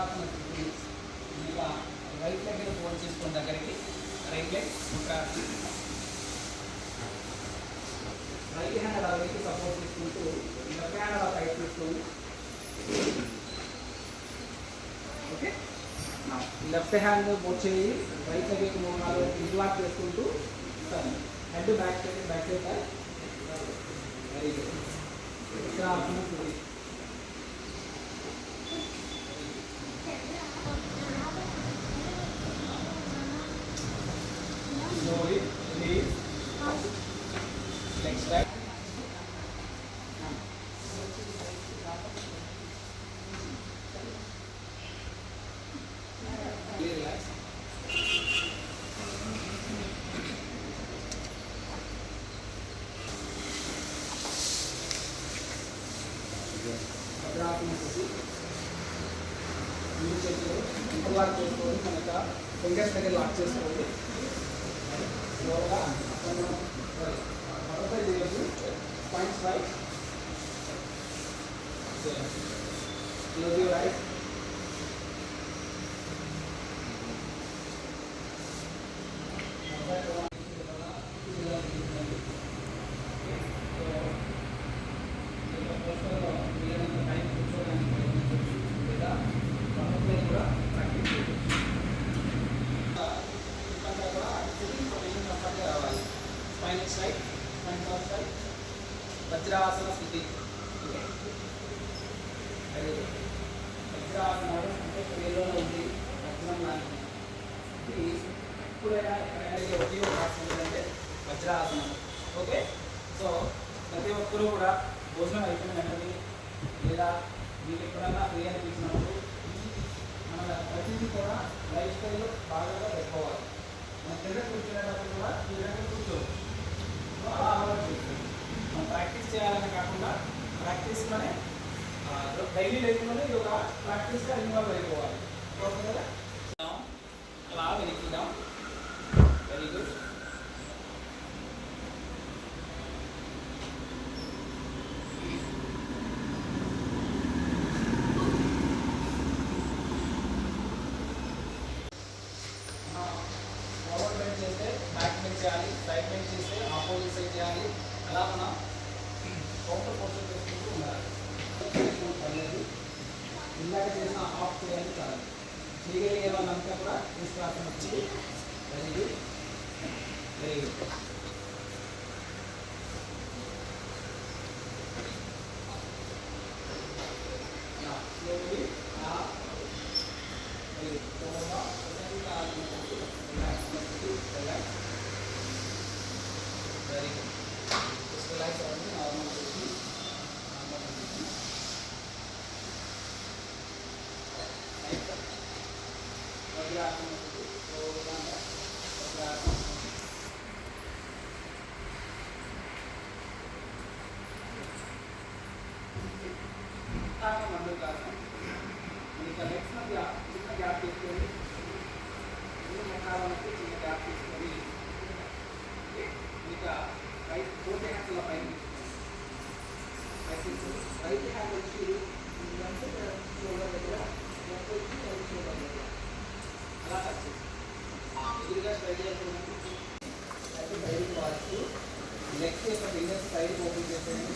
వజ్రాసన స్థితి. ఇలా right leg fold చేసుకున్న దగ్గరికి రైట్ లెగ్ ఒక రైట్ హ్యాండ్ అలా వెనక్కి సపోర్ట్ తీసుకుంటూ లెఫ్ట్ హ్యాండ్ అలా టైట్ తీసుకొని ఓకే. లెఫ్ట్ హ్యాండ్ మూవ్ చేయి రైట్ లెగ్ మూవ్ ఇంట్లాక్ చేసుకుంటూ head back side very good. Vajrasana స్థితి. Slowly release, legs back. Relax. Vajrasana స్థితి. మీరు చేతిలో ఇంటర్లాక్ చేసుకోండి, కనుక ఫింగర్స్ దగ్గర లాక్ చేసుకోండి. స్లోగా బటర్ఫ్లై చేయొచ్చు. Spines right, close your eyes. Vajrasana స్థితి. వజ్రాసన అంటే పేరులోనే ఉంది వజ్రం లాంటిది. ఇది ఎప్పుడైనా ఎక్కడైనా ఒకే ఒక ఆసనం ఏంటంటే వజ్రాసనం. ఓకే. సో ప్రతి ఒక్కరూ కూడా భోజనం అయిపోయిన వెంటనే లేదా మీకు ఎప్పుడైనా ఫ్రీ అనిపించినప్పుడు మన ప్రతిదీ కూడా లైఫ్ స్టైల్లో బాగా పెట్టుకోవాలి. మన దగ్గర కూర్చునేటప్పుడు కూడా మీ దగ్గర కూర్చోవచ్చు. అలా అలవాటు చేసుకోండి. మనం ప్రాక్టీస్ చేయాలని కాకుండా ప్రాక్టీస్లోనే డైలీ లైఫ్లోనే ఇది ఒక ప్రాక్టీస్గా ఇన్వాల్వ్ అయిపోవాలి. ఓకే కదా. అలా వెనక్కిద్దాం. Very good. ఫార్వర్డ్ బెండ్ చేస్తే బ్యాక్ బెండ్ చేయాలి, సైడ్ బెండ్ చేస్తే ఆపోజిట్ సైడ్ చేయాలి. అలా మనం కౌంటర్ పోస్టర్ చేసుకుంటూ ఉండాలి. పర్లేదు, ఇందాక చేసిన హాఫ్ చేయాలి చాలు. చేయగలిగే వాళ్ళంతా కూడా విశ్వాసం వచ్చి very good very good. Slowly very good. Relax very good. Just relax అవ్వండి. నార్మల్ చేసి వజ్రాసనం మండలాసనం. ఇంకా నెక్స్ట్ మధ్య చిన్న గ్యాప్ తీసుకొని మొక్కలకి చిన్న గ్యాప్ తీసుకొని ఇంకా రైట్ ఫోర్త్ హ్యాండ్స్ ఇలా పైకి రైట్ హ్యాండ్ వచ్చి షోల్డర్ దగ్గర, లెఫ్ట్ వచ్చి షోల్డర్ దగ్గర అలా టచ్ చేసి ఎదురుగా స్ట్రైట్ చేయాల్సి సైడ్కి వాడుతూ లెగ్స్ యొక్క ఫింగర్స్ సైడ్కి ఓపెన్ చేసేయండి.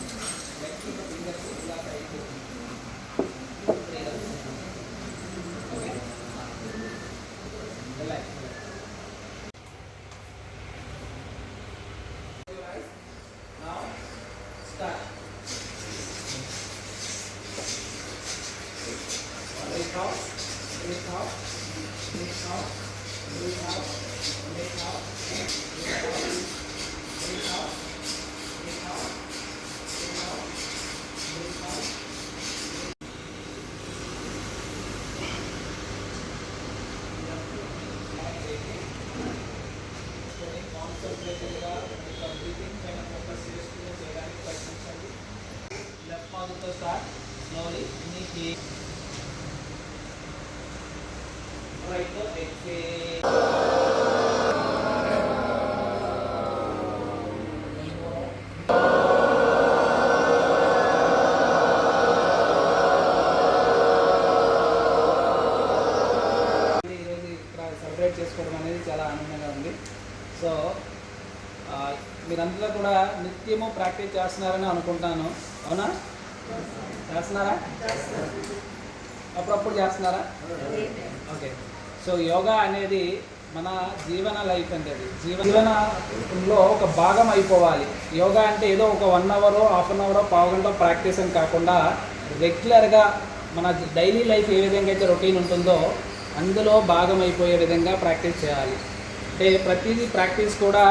లెగ్స్ యొక్క ఫింగర్స్ ఇలా సైడ్కి open okay. Relax. Now start. Breathe out, breathe out, breathe out, breathe out, breathe out, breathe out, breathe out, breathe out, breathe out, breathe out. కాన్సంట్రేటెడ్గా బ్రీతింగ్ పైన focus చేసుకుని చేయడానికి ప్రయత్నించండి. లెఫ్ట్ మౌత్తో స్టార్ట్. స్లోలీ ఇన్హేల్, రైట్ తో exhale. మీరంతా కూడా నిత్యము ప్రాక్టీస్ చేస్తున్నారని అనుకుంటాను. అవునా? చేస్తున్నారా? అప్పుడప్పుడు చేస్తున్నారా? ఓకే. సో యోగా అనేది మన జీవన లైఫ్ అంటే అది జీవనంలో ఒక భాగం అయిపోవాలి. యోగా అంటే ఏదో ఒక 1 అవరో, హాఫ్ అన్ అవరో, పావు గంట ప్రాక్టీస్ అని కాకుండా రెగ్యులర్గా మన డైలీ లైఫ్ ఏ విధంగా అయితే రొటీన్ ఉంటుందో అందులో భాగం అయిపోయే విధంగా ప్రాక్టీస్ చేయాలి. అంటే ప్రతిదీ ప్రాక్టీస్ కూడా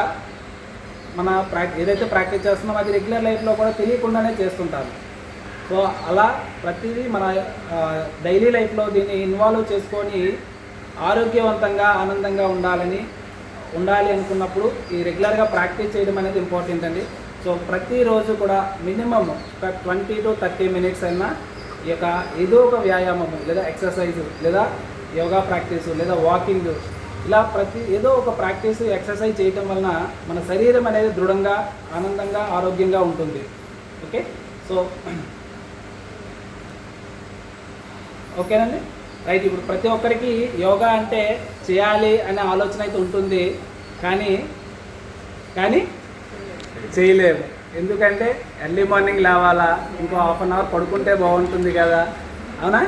మన ఏదైతే ప్రాక్టీస్ చేస్తున్నామో అది రెగ్యులర్ లైఫ్లో కూడా తెలియకుండానే చేస్తుంటారు. సో అలా ప్రతిదీ మన డైలీ లైఫ్లో దీన్ని ఇన్వాల్వ్ చేసుకొని ఆరోగ్యవంతంగా ఆనందంగా ఉండాలి అనుకున్నప్పుడు ఈ రెగ్యులర్గా ప్రాక్టీస్ చేయడం అనేది ఇంపార్టెంట్ అండి. సో ప్రతిరోజు కూడా మినిమమ్ ఒక 20 to 30 మినిట్స్ అయినా ఈ యొక్క ఏదో ఒక వ్యాయామము లేదా ఎక్సర్సైజు లేదా యోగా ప్రాక్టీసు లేదా వాకింగ్ ఇలా ఏదో ఒక ప్రాక్టీస్ ఎక్సర్సైజ్ చేయటం వలన మన శరీరం అనేది దృఢంగా ఆనందంగా ఆరోగ్యంగా ఉంటుంది. ఓకే. సో ఓకేనండి, రైట్. ఇప్పుడు ప్రతి ఒక్కరికి యోగా అంటే చేయాలి అనే ఆలోచన అయితే ఉంటుంది, కానీ చేయలేము. ఎందుకంటే ఎర్లీ మార్నింగ్ లేవాలా, ఇంకో హాఫ్ అన్ అవర్ పడుకుంటే బాగుంటుంది కదా, అవునా?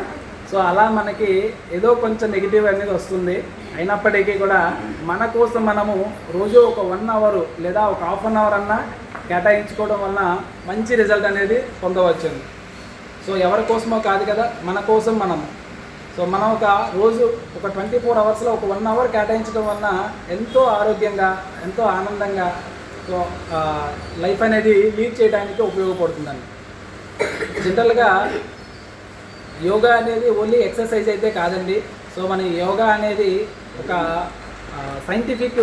సో అలా మనకి ఏదో కొంచెం నెగిటివ్ అనేది వస్తుంది. అయినప్పటికీ కూడా మన కోసం మనము రోజు ఒక 1 అవర్ లేదా ఒక హాఫ్ అన్ అవర్ అన్నా కేటాయించుకోవడం వలన మంచి రిజల్ట్ అనేది పొందవచ్చు. సో ఎవరి కోసమో కాదు కదా, మన కోసం మనము. సో మనం ఒక రోజు ఒక 24 అవర్స్లో ఒక 1 అవర్ కేటాయించడం వలన ఎంతో ఆరోగ్యంగా ఎంతో ఆనందంగా సో లైఫ్ అనేది లీడ్ చేయడానికి ఉపయోగపడుతుందండి. జనరల్గా యోగా అనేది ఓన్లీ ఎక్సర్సైజ్ అయితే కాదండి. సో మన యోగా అనేది ఒక సైంటిఫిక్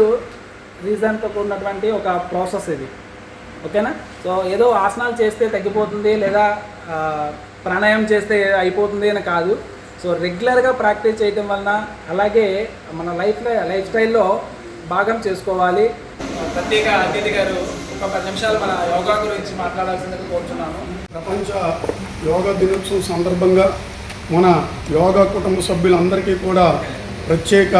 రీజన్తో ఉన్నటువంటి ఒక ప్రాసెస్ ఇది. ఓకేనా? సో ఏదో ఆసనాలు చేస్తే తగ్గిపోతుంది లేదా ప్రాణాయామం చేస్తే అయిపోతుంది అని కాదు. సో రెగ్యులర్గా ప్రాక్టీస్ చేయడం వలన అలాగే మన లైఫ్ స్టైల్లో భాగం చేసుకోవాలి. ప్రత్యేక అతిథి గారు ఒక 10 నిమిషాలు మన యోగా గురించి మాట్లాడాల్సిందిగా కోరుతున్నాను. ప్రపంచ యోగా దినోత్సవం సందర్భంగా మన యోగా కుటుంబ సభ్యులందరికీ కూడా ప్రత్యేక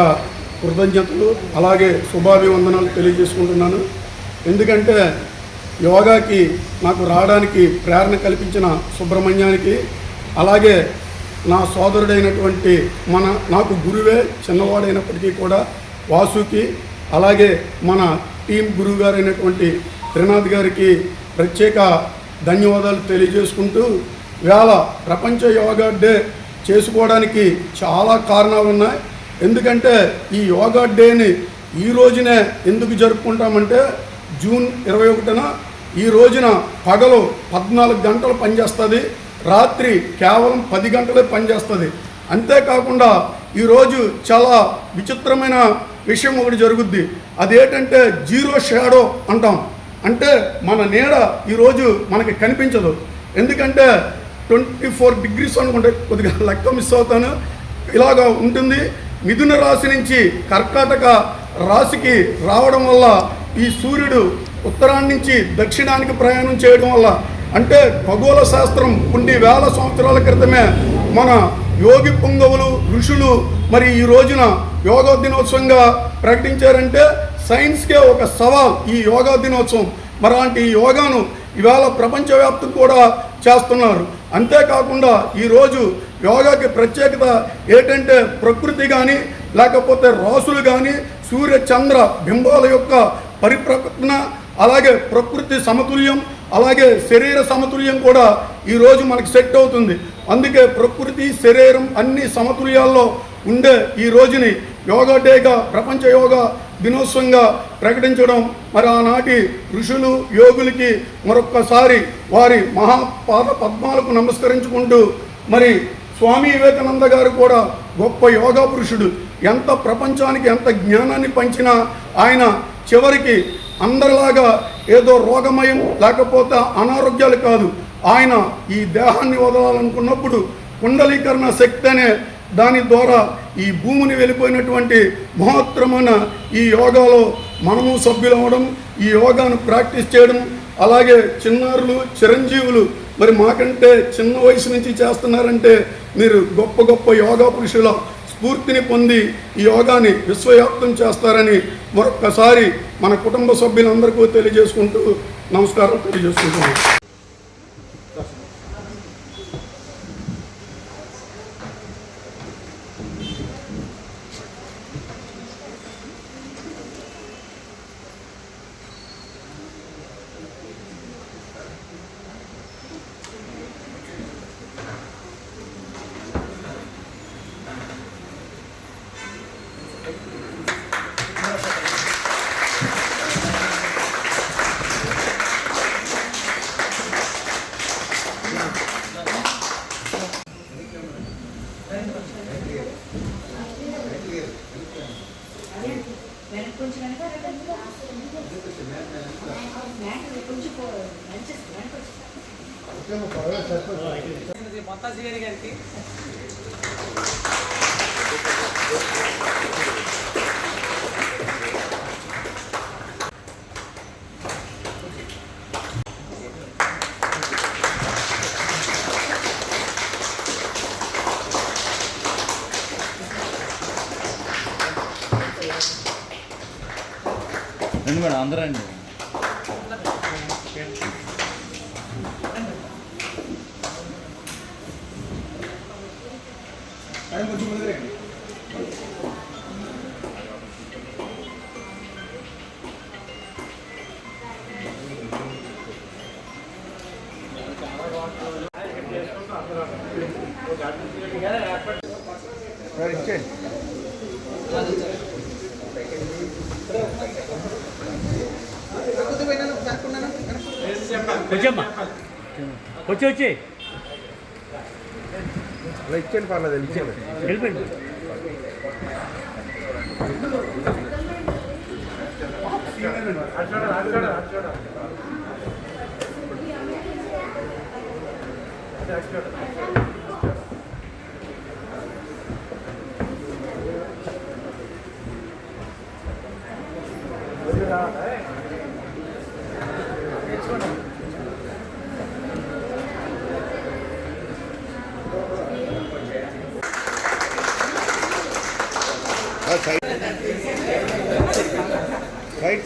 కృతజ్ఞతలు అలాగే శుభాభివందనాలు తెలియజేసుకుంటున్నాను. ఎందుకంటే యోగాకి నాకు రావడానికి ప్రేరణ కల్పించిన సుబ్రహ్మణ్యానికి అలాగే నా సోదరుడైనటువంటి నాకు గురువే చిన్నవాడైనప్పటికీ కూడా వాసుకి అలాగే మన టీం గురువు గారైనటువంటి త్రినాథ్ గారికి ప్రత్యేక ధన్యవాదాలు తెలియజేసుకుంటూ వేళ ప్రపంచ యోగా డే చేసుకోవడానికి చాలా కారణాలు ఉన్నాయి. ఎందుకంటే ఈ యోగా డేని ఈ రోజునే ఎందుకు జరుపుకుంటామంటే జూన్ 21న ఈ రోజున పగలు 14 గంటలు పనిచేస్తుంది, రాత్రి కేవలం 10 గంటలే పనిచేస్తుంది. అంతేకాకుండా ఈరోజు చాలా విచిత్రమైన విషయం ఒకటి జరుగుద్ది. అదేంటంటే జీరో షాడో అంటాం. అంటే మన నీడ ఈరోజు మనకి కనిపించదు. ఎందుకంటే 24 degrees అనుకుంటే కొద్దిగా లెక్క మిస్ అవుతాను, ఇలాగా ఉంటుంది. మిథున రాశి నుంచి కర్కాటక రాశికి రావడం వల్ల ఈ సూర్యుడు ఉత్తరాన్ని నుంచి దక్షిణానికి ప్రయాణం చేయడం వల్ల అంటే ఖగోళ శాస్త్రం కొన్ని వేల సంవత్సరాల క్రితమే మన యోగి పుంగవులు ఋషులు మరి ఈ రోజున యోగా దినోత్సవంగా ప్రకటించారంటే సైన్స్కే ఒక సవాల్ ఈ యోగా దినోత్సవం. మరి అలాంటి యోగాను ఇవాళ ప్రపంచవ్యాప్తం కూడా చేస్తున్నారు. అంతేకాకుండా ఈరోజు యోగాకి ప్రత్యేకత ఏంటంటే ప్రకృతి కానీ లేకపోతే రాసులు కానీ సూర్య చంద్ర బింబాల యొక్క పరిప్రకటన అలాగే ప్రకృతి సమతుల్యం అలాగే శరీర సమతుల్యం కూడా ఈరోజు మనకు సెట్ అవుతుంది. అందుకే ప్రకృతి శరీరం అన్ని సమతుల్యాల్లో ఉండే ఈ రోజుని యోగా డేగా ప్రపంచ యోగా దినోత్సవంగా ప్రకటించడం మరి ఆనాటి ఋషులు యోగులకి మరొక్కసారి వారి మహాపాద పద్మాలకు నమస్కరించుకుంటూ మరి స్వామి వివేకానంద గారు కూడా గొప్ప యోగా పురుషుడు. ఎంత ప్రపంచానికి ఎంత జ్ఞానాన్ని పంచినా ఆయన చివరికి అందరిలాగా ఏదో రోగమయం లేకపోతే అనారోగ్యాలు కాదు, ఆయన ఈ దేహాన్ని వదలాలనుకున్నప్పుడు కుండలీకరణ శక్తి అనే దాని ద్వారా ఈ భూమిని వెళ్ళిపోయినటువంటి మహోత్తరమైన ఈ యోగాలో మనము సభ్యులవ్వడం ఈ యోగాను ప్రాక్టీస్ చేయడం అలాగే చిన్నారులు చిరంజీవులు మరి మాకంటే చిన్న వయసు నుంచి చేస్తున్నారంటే మీరు గొప్ప గొప్ప యోగా పురుషుల స్ఫూర్తిని పొంది ఈ యోగాని విశ్వవ్యాప్తం చేస్తారని మరొక్కసారి మన కుటుంబ సభ్యులందరికీ తెలియజేసుకుంటూ నమస్కారం తెలియజేసుకుంటున్నాను. మొత్తం సిఆర్ గారికి రండి మేడం అందరూ రండి. కొంచెం ముందు రండి. వచ్చమ్మా వచ్చి వచ్చి ఇచ్చేయండి పర్లేదు ఇచ్చేయండి వెళ్ళిపోయింది.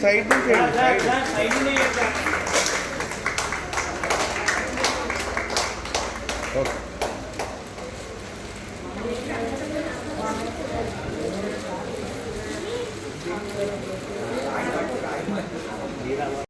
సైడ్ నుంచి సైడ్